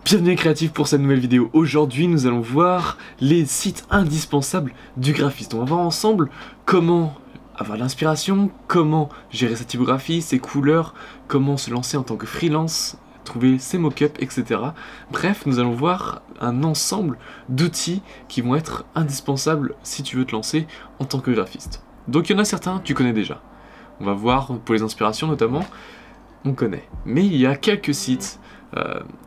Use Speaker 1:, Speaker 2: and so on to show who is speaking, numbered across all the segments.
Speaker 1: Bienvenue créatif pour cette nouvelle vidéo. Aujourd'hui nous allons voir les sites indispensables du graphiste. On va voir ensemble comment avoir l'inspiration, comment gérer sa typographie, ses couleurs, comment se lancer en tant que freelance, trouver ses mock-ups, etc. Bref, nous allons voir un ensemble d'outils qui vont être indispensables si tu veux te lancer en tant que graphiste. Donc il y en a certains, tu connais déjà. On va voir pour les inspirations notamment, on connaît. Mais il y a quelques sites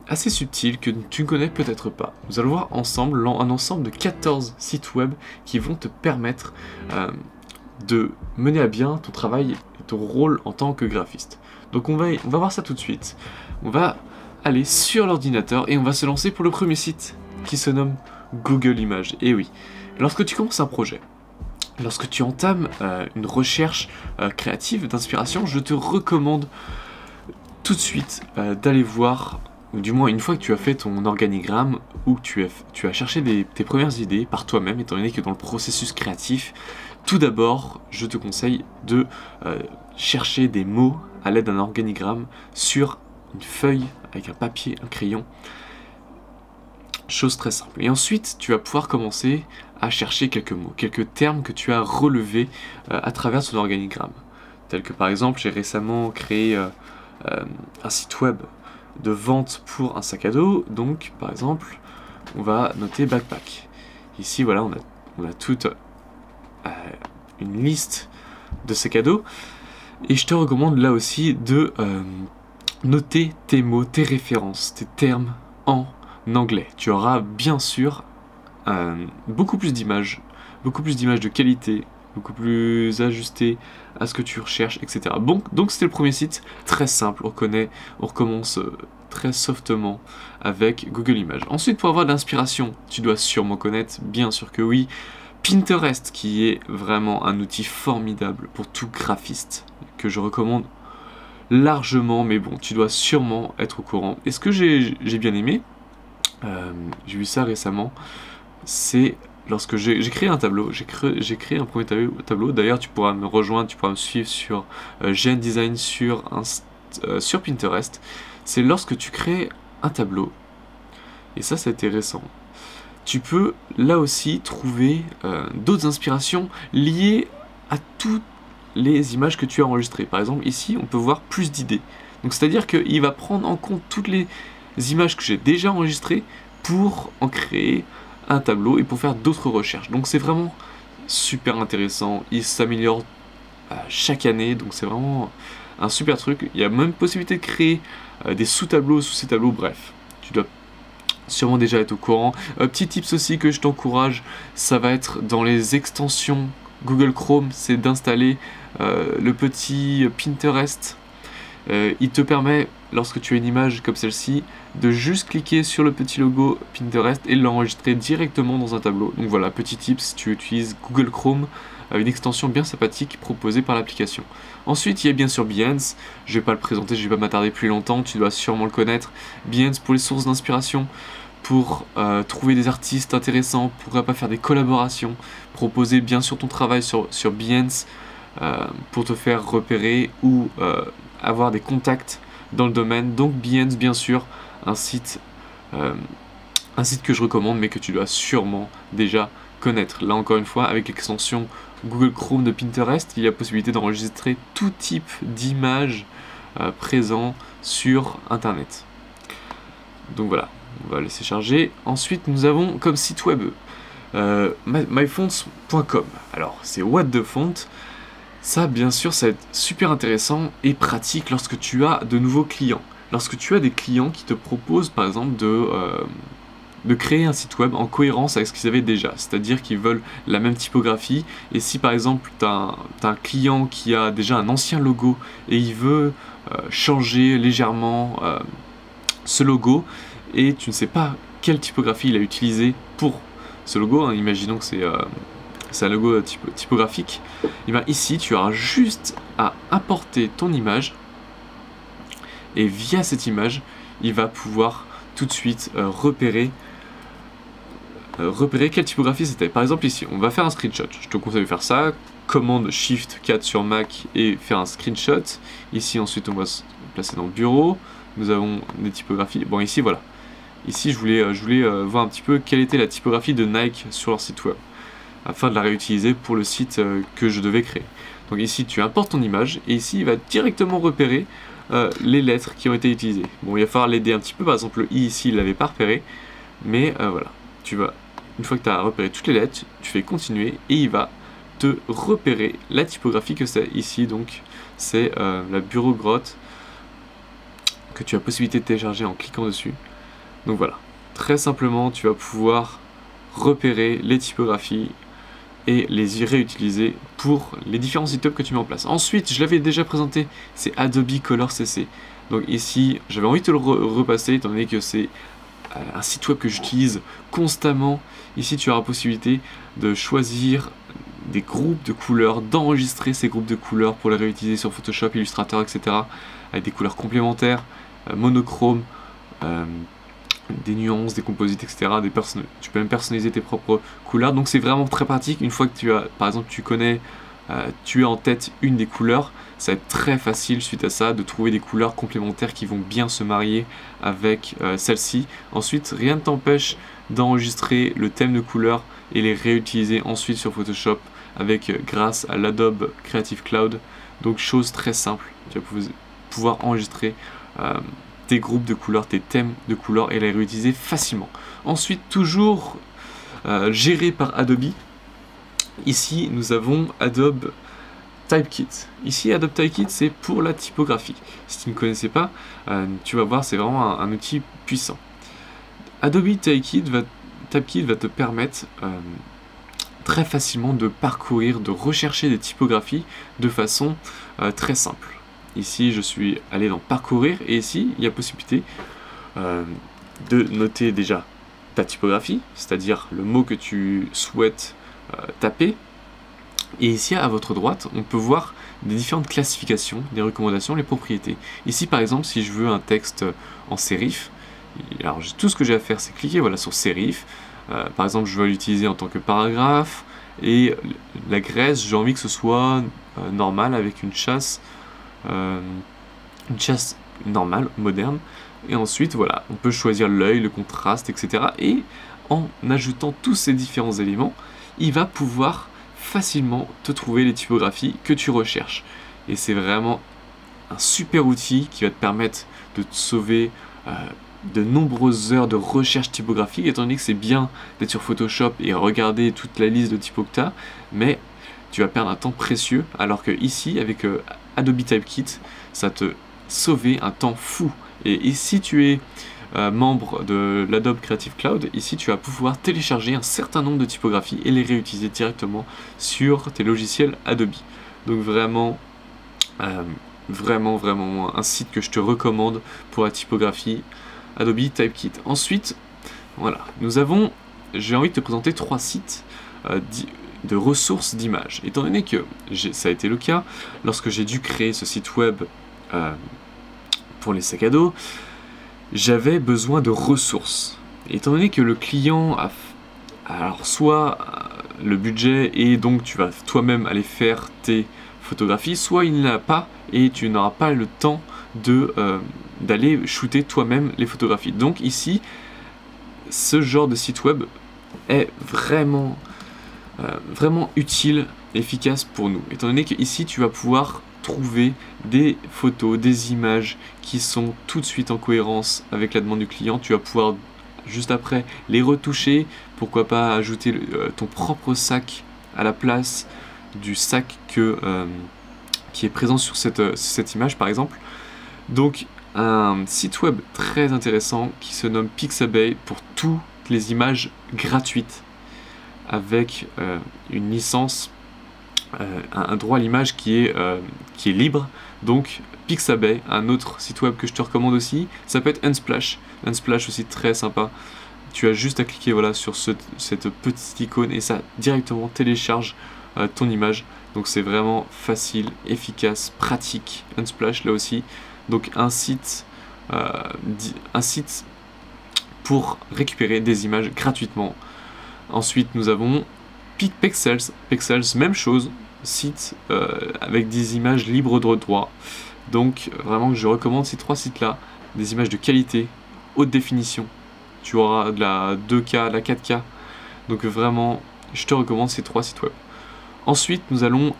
Speaker 1: assez subtil que tu ne connais peut-être pas. Nous allons voir ensemble un ensemble de 14 sites web qui vont te permettre de mener à bien ton travail et ton rôle en tant que graphiste. Donc on va voir ça tout de suite. On va aller sur l'ordinateur et on va se lancer pour le premier site qui se nomme Google Images. Et oui, lorsque tu commences un projet, lorsque tu entames une recherche créative d'inspiration, je te recommande tout de suite d'aller voir, ou du moins une fois que tu as fait ton organigramme ou que tu as cherché tes premières idées par toi-même, étant donné que dans le processus créatif, tout d'abord je te conseille de chercher des mots à l'aide d'un organigramme sur une feuille avec un papier, un crayon, chose très simple. Et ensuite tu vas pouvoir commencer à chercher quelques mots, quelques termes que tu as relevés à travers ton organigramme, tel que par exemple j'ai récemment créé un site web de vente pour un sac à dos, donc par exemple on va noter backpack. Ici voilà, on a toute une liste de sacs à dos, et je te recommande là aussi de noter tes mots, tes références, tes termes en anglais. Tu auras bien sûr beaucoup plus d'images de qualité, beaucoup plus ajusté à ce que tu recherches, etc. Bon, donc c'était le premier site, très simple, on recommence très softement avec Google Images. Ensuite, pour avoir de l'inspiration, tu dois sûrement connaître, bien sûr que oui, Pinterest, qui est vraiment un outil formidable pour tout graphiste, que je recommande largement, mais bon, tu dois sûrement être au courant. Et ce que j'ai bien aimé, j'ai vu ça récemment, c'est lorsque j'ai créé un tableau, j'ai créé un premier tableau. D'ailleurs, tu pourras me rejoindre, tu pourras me suivre sur GN Design sur Pinterest. C'est lorsque tu crées un tableau, et ça c'est intéressant, tu peux là aussi trouver d'autres inspirations liées à toutes les images que tu as enregistrées. Par exemple, ici, on peut voir plus d'idées. Donc c'est-à-dire qu'il va prendre en compte toutes les images que j'ai déjà enregistrées pour en créer un tableau et pour faire d'autres recherches. Donc c'est vraiment super intéressant, il s'améliore chaque année, donc c'est vraiment un super truc. Il y a même possibilité de créer des sous-tableaux sous ces tableaux, bref, tu dois sûrement déjà être au courant. Petit tips aussi que je t'encourage, ça va être dans les extensions Google Chrome, c'est d'installer le petit Pinterest. Il te permet, lorsque tu as une image comme celle-ci, de juste cliquer sur le petit logo Pinterest et l'enregistrer directement dans un tableau. Donc voilà, petit tips, tu utilises Google Chrome, une extension bien sympathique proposée par l'application. Ensuite, il y a bien sûr Behance, je ne vais pas le présenter, je ne vais pas m'attarder plus longtemps, tu dois sûrement le connaître. Behance pour les sources d'inspiration, pour trouver des artistes intéressants, pourquoi pas faire des collaborations, proposer bien sûr ton travail sur Behance pour te faire repérer ou avoir des contacts dans le domaine. Donc Behance, bien sûr, un site que je recommande mais que tu dois sûrement déjà connaître. Là encore une fois, avec l'extension Google Chrome de Pinterest, il y a possibilité d'enregistrer tout type d'images présents sur internet. Donc voilà, on va laisser charger. Ensuite nous avons comme site web myfonts.com. alors c'est what the font. Ça, bien sûr, ça va être super intéressant et pratique lorsque tu as de nouveaux clients. Lorsque tu as des clients qui te proposent, par exemple, de créer un site web en cohérence avec ce qu'ils avaient déjà. C'est-à-dire qu'ils veulent la même typographie. Et si, par exemple, tu as un client qui a déjà un ancien logo et il veut changer légèrement ce logo, et tu ne sais pas quelle typographie il a utilisé pour ce logo, hein, imaginons que c'est un logo typographique, et bien ici tu auras juste à importer ton image et via cette image il va pouvoir tout de suite repérer quelle typographie c'était. Par exemple ici on va faire un screenshot, je te conseille de faire ça, commande Shift 4 sur Mac et faire un screenshot. Ici ensuite on va se placer dans le bureau, nous avons des typographies, bon ici voilà, ici je voulais voir un petit peu quelle était la typographie de Nike sur leur site web, afin de la réutiliser pour le site que je devais créer. Donc ici tu importes ton image, et ici il va directement repérer les lettres qui ont été utilisées. Bon, il va falloir l'aider un petit peu, par exemple le I ici il l'avait pas repéré, mais voilà, une fois que tu as repéré toutes les lettres, tu fais continuer, et il va te repérer la typographie que c'est ici, donc c'est la Bureau Grotte, que tu as possibilité de télécharger en cliquant dessus. Donc voilà, très simplement tu vas pouvoir repérer les typographies et les y réutiliser pour les différents sites web que tu mets en place. Ensuite, je l'avais déjà présenté, c'est Adobe Color CC. Donc ici, j'avais envie de te le repasser étant donné que c'est un site web que j'utilise constamment. Ici, tu auras la possibilité de choisir des groupes de couleurs, d'enregistrer ces groupes de couleurs pour les réutiliser sur Photoshop, Illustrator, etc. avec des couleurs complémentaires, monochromes, des nuances, des composites, etc. Tu peux même personnaliser tes propres couleurs, donc c'est vraiment très pratique. Une fois que tu as, par exemple, tu as en tête une des couleurs, ça va être très facile suite à ça de trouver des couleurs complémentaires qui vont bien se marier avec celle-ci. Ensuite, rien ne t'empêche d'enregistrer le thème de couleur et les réutiliser ensuite sur Photoshop grâce à l'Adobe Creative Cloud. Donc chose très simple, tu vas pouvoir enregistrer tes groupes de couleurs, tes thèmes de couleurs et les réutiliser facilement. Ensuite, toujours géré par Adobe, ici nous avons Adobe Typekit. Ici, Adobe Typekit, c'est pour la typographie. Si tu ne connaissais pas, tu vas voir, c'est vraiment un outil puissant. Adobe Typekit va te permettre très facilement de parcourir, de rechercher des typographies de façon très simple. Ici, je suis allé dans Parcourir, et ici, il y a possibilité de noter déjà ta typographie, c'est-à-dire le mot que tu souhaites taper. Et ici, à votre droite, on peut voir des différentes classifications, des recommandations, les propriétés. Ici, par exemple, si je veux un texte en sérif, alors tout ce que j'ai à faire, c'est cliquer voilà, sur sérif. Par exemple, je veux l'utiliser en tant que paragraphe, et la graisse, j'ai envie que ce soit normal, avec une chasse normale, moderne. Et ensuite, voilà, on peut choisir l'œil, le contraste, etc. Et en ajoutant tous ces différents éléments, il va pouvoir facilement te trouver les typographies que tu recherches. Et c'est vraiment un super outil qui va te permettre de te sauver de nombreuses heures de recherche typographique, étant donné que c'est bien d'être sur Photoshop et regarder toute la liste de typos que tu as, mais tu vas perdre un temps précieux, alors que ici, avec Adobe Typekit, ça te sauver un temps fou. Et si tu es membre de l'Adobe Creative Cloud, ici tu vas pouvoir télécharger un certain nombre de typographies et les réutiliser directement sur tes logiciels Adobe. Donc vraiment un site que je te recommande pour la typographie, Adobe Typekit. Ensuite, voilà, j'ai envie de te présenter 3 sites de ressources d'images. Étant donné que ça a été le cas lorsque j'ai dû créer ce site web pour les sacs à dos, j'avais besoin de ressources. Étant donné que le client a alors soit le budget et donc tu vas toi-même aller faire tes photographies, soit il ne l'a pas et tu n'auras pas le temps d'aller shooter toi-même les photographies. Donc ici, ce genre de site web est vraiment utile, efficace pour nous. Étant donné que ici tu vas pouvoir trouver des photos, des images qui sont tout de suite en cohérence avec la demande du client. Tu vas pouvoir juste après les retoucher, pourquoi pas ajouter ton propre sac à la place du sac qui est présent sur cette image par exemple. Donc un site web très intéressant qui se nomme Pixabay pour toutes les images gratuites avec une licence, un droit à l'image qui est libre. Donc Pixabay, un autre site web que je te recommande aussi, ça peut être Unsplash. Unsplash aussi très sympa. Tu as juste à cliquer voilà, sur cette petite icône et ça directement télécharge ton image. Donc c'est vraiment facile, efficace, pratique. Unsplash là aussi. Donc un site pour récupérer des images gratuitement. Ensuite nous avons Pixels, même chose, site avec des images libres de droit. Donc vraiment je recommande ces 3 sites là, des images de qualité, haute définition tu auras de la 2K, de la 4K. Donc vraiment, je te recommande ces 3 sites web. Ensuite, nous allons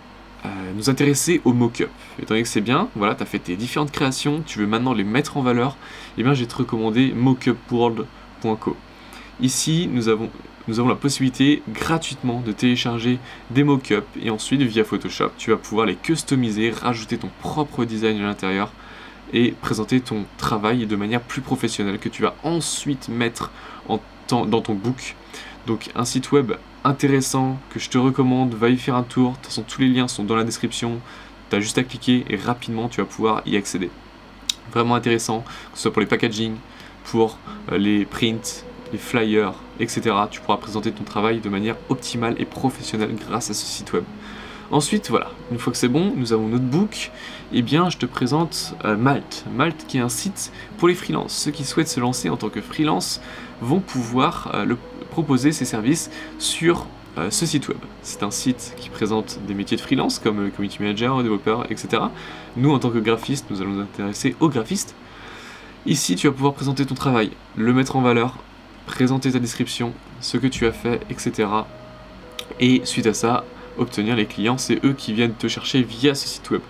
Speaker 1: nous intéresser au mock-up. Étant donné que c'est bien, voilà, tu as fait tes différentes créations, tu veux maintenant les mettre en valeur, et bien je vais te recommander mockupworld.co. Ici, nous avons la possibilité gratuitement de télécharger des mock-ups et ensuite via Photoshop, tu vas pouvoir les customiser, rajouter ton propre design à l'intérieur et présenter ton travail de manière plus professionnelle que tu vas ensuite mettre dans ton book. Donc un site web intéressant que je te recommande, va y faire un tour. De toute façon, tous les liens sont dans la description. Tu as juste à cliquer et rapidement tu vas pouvoir y accéder. Vraiment intéressant, que ce soit pour les packaging, pour les prints, les flyers, etc. Tu pourras présenter ton travail de manière optimale et professionnelle grâce à ce site web. Ensuite, voilà, une fois que c'est bon, nous avons notre book. Eh bien, je te présente Malt. Malt qui est un site pour les freelances. Ceux qui souhaitent se lancer en tant que freelance vont pouvoir proposer ses services sur ce site web. C'est un site qui présente des métiers de freelance comme community manager, développeur, etc. Nous, en tant que graphistes, nous allons nous intéresser aux graphistes. Ici, tu vas pouvoir présenter ton travail, le mettre en valeur, présenter ta description, ce que tu as fait, etc. Et suite à ça, obtenir les clients, c'est eux qui viennent te chercher via ce site web.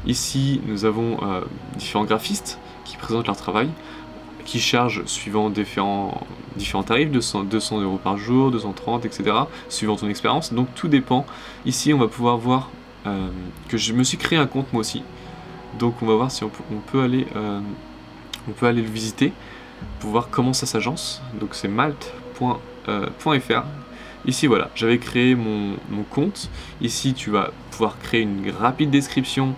Speaker 1: Ici, nous avons différents graphistes qui présentent leur travail, qui chargent suivant différents tarifs, 200 € par jour, 230, etc., suivant ton expérience. Donc tout dépend. Ici, on va pouvoir voir que je me suis créé un compte moi aussi. Donc on va voir si on peut aller le visiter pour voir comment ça s'agence. Donc c'est malt.fr. Ici voilà, j'avais créé mon compte. Ici tu vas pouvoir créer une rapide description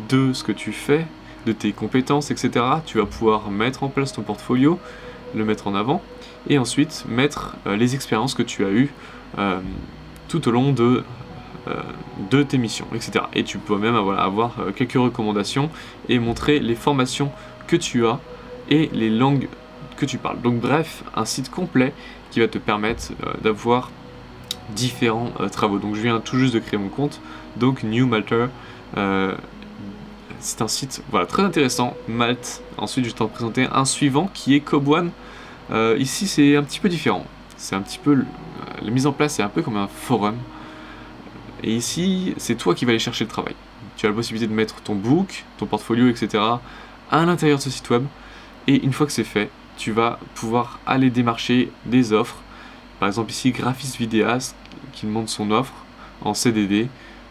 Speaker 1: de ce que tu fais, de tes compétences, etc. Tu vas pouvoir mettre en place ton portfolio, le mettre en avant, et ensuite mettre les expériences que tu as eues tout au long de tes missions, etc. Et tu peux même avoir quelques recommandations et montrer les formations que tu as et les langues que tu parles. Donc bref, un site complet qui va te permettre d'avoir différents travaux. Donc je viens tout juste de créer mon compte, donc New Malter. C'est un site très intéressant, Malt. Ensuite je vais t'en présenter un suivant qui est Cobone. Ici c'est un petit peu différent. C'est un petit peu la mise en place, c'est un peu comme un forum. Et ici c'est toi qui vas aller chercher le travail. Tu as la possibilité de mettre ton book, ton portfolio, etc. à l'intérieur de ce site web. Et une fois que c'est fait, tu vas pouvoir aller démarcher des offres. Par exemple ici, graphiste vidéaste qui demande son offre en CDD.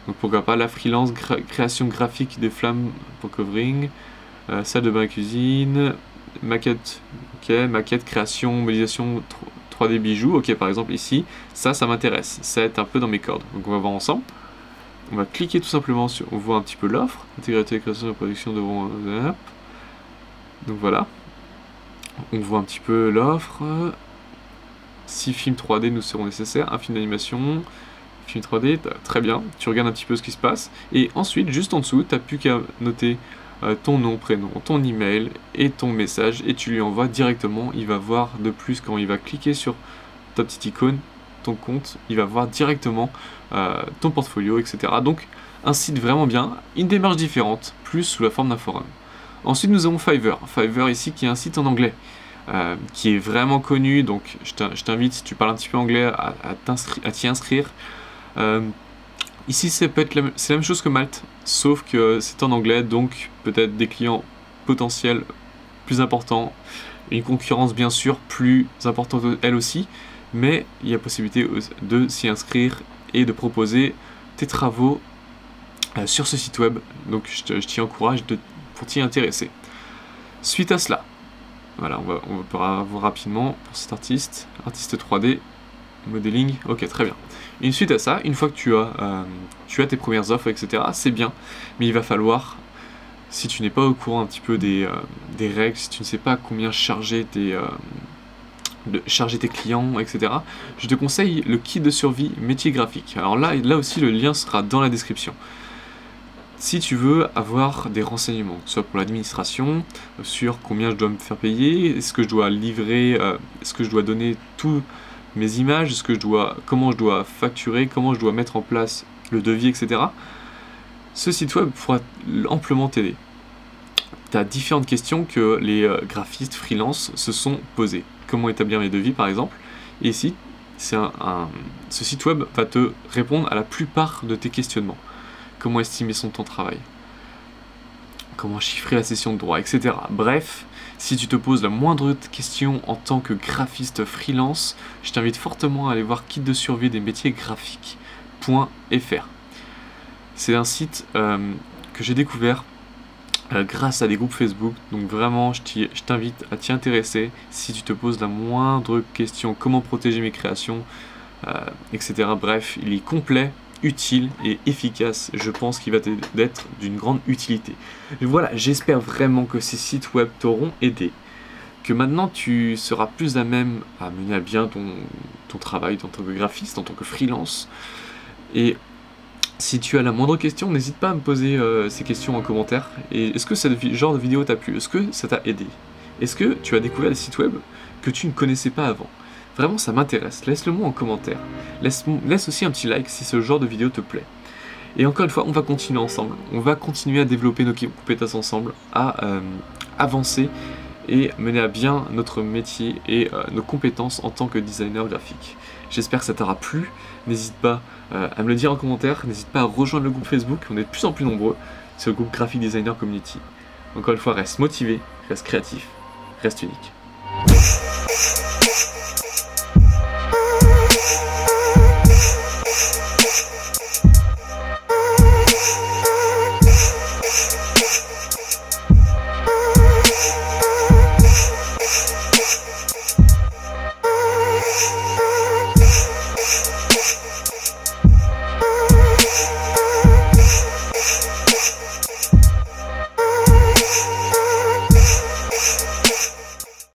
Speaker 1: Donc pourquoi pas la freelance, création graphique des flammes pour covering, salle de bain et cuisine, maquette, ok, maquette, création, modélisation 3D bijoux, ok, par exemple ici, ça m'intéresse, ça va être un peu dans mes cordes. Donc on va voir ensemble. On va cliquer tout simplement sur, on voit un petit peu l'offre, intégrité, création et production devront... Donc voilà. On voit un petit peu l'offre. 6 films 3D nous seront nécessaires, un film d'animation, film 3D, très bien, tu regardes un petit peu ce qui se passe, et ensuite, juste en dessous, tu n'as plus qu'à noter ton nom, prénom, ton email et ton message, et tu lui envoies directement. Il va voir de plus, quand il va cliquer sur ta petite icône, ton compte, il va voir directement ton portfolio, etc. Donc, un site vraiment bien, une démarche différente, plus sous la forme d'un forum. Ensuite, nous avons Fiverr. Fiverr ici, qui est un site en anglais. Qui est vraiment connu, donc je t'invite, si tu parles un petit peu anglais, à t'y inscrire. Ici c'est la même chose que Malte, sauf que c'est en anglais, donc peut-être des clients potentiels plus importants, une concurrence bien sûr plus importante elle aussi, mais il y a possibilité de s'y inscrire et de proposer tes travaux sur ce site web, donc je t'y encourage pour t'y intéresser. Suite à cela, voilà, on va voir rapidement pour cet artiste 3D, modeling, ok, très bien. Et suite à ça, une fois que tu as tes premières offres, etc., c'est bien, mais il va falloir, si tu n'es pas au courant un petit peu des règles, si tu ne sais pas combien charger tes clients, etc., je te conseille le kit de survie métier graphique. Alors là aussi, le lien sera dans la description. Si tu veux avoir des renseignements, soit pour l'administration, sur combien je dois me faire payer, est-ce que je dois livrer, est-ce que je dois donner toutes mes images, comment je dois facturer, comment je dois mettre en place le devis, etc. Ce site web pourra amplement t'aider. Tu as différentes questions que les graphistes freelance se sont posées. comment établir mes devis par exemple. Et ici, ce site web va te répondre à la plupart de tes questionnements. Comment estimer son temps de travail, comment chiffrer la session de droit, etc. Bref, si tu te poses la moindre question en tant que graphiste freelance, je t'invite fortement à aller voir Kit de survie des métiers graphiques.fr. C'est un site que j'ai découvert grâce à des groupes Facebook, donc vraiment je t'invite à t'y intéresser si tu te poses la moindre question, comment protéger mes créations, etc. Bref, il est complet, utile et efficace. Je pense qu'il va d'être d'une grande utilité. Et voilà, j'espère vraiment que ces sites web t'auront aidé, que maintenant tu seras plus à même à mener à bien ton travail en tant que graphiste, en tant que freelance. Et si tu as la moindre question, n'hésite pas à me poser ces questions en commentaire. Et est-ce que ce genre de vidéo t'a plu? Est-ce que ça t'a aidé? Est-ce que tu as découvert des sites web que tu ne connaissais pas avant? Vraiment, ça m'intéresse. Laisse-le moi en commentaire. Laisse aussi un petit like si ce genre de vidéo te plaît. Et encore une fois, on va continuer ensemble. On va continuer à développer nos compétences ensemble, à avancer et mener à bien notre métier et nos compétences en tant que designer graphique. J'espère que ça t'aura plu. N'hésite pas à me le dire en commentaire. N'hésite pas à rejoindre le groupe Facebook. On est de plus en plus nombreux. C'est le groupe Graphic Designer Community. Encore une fois, reste motivé, reste créatif, reste unique.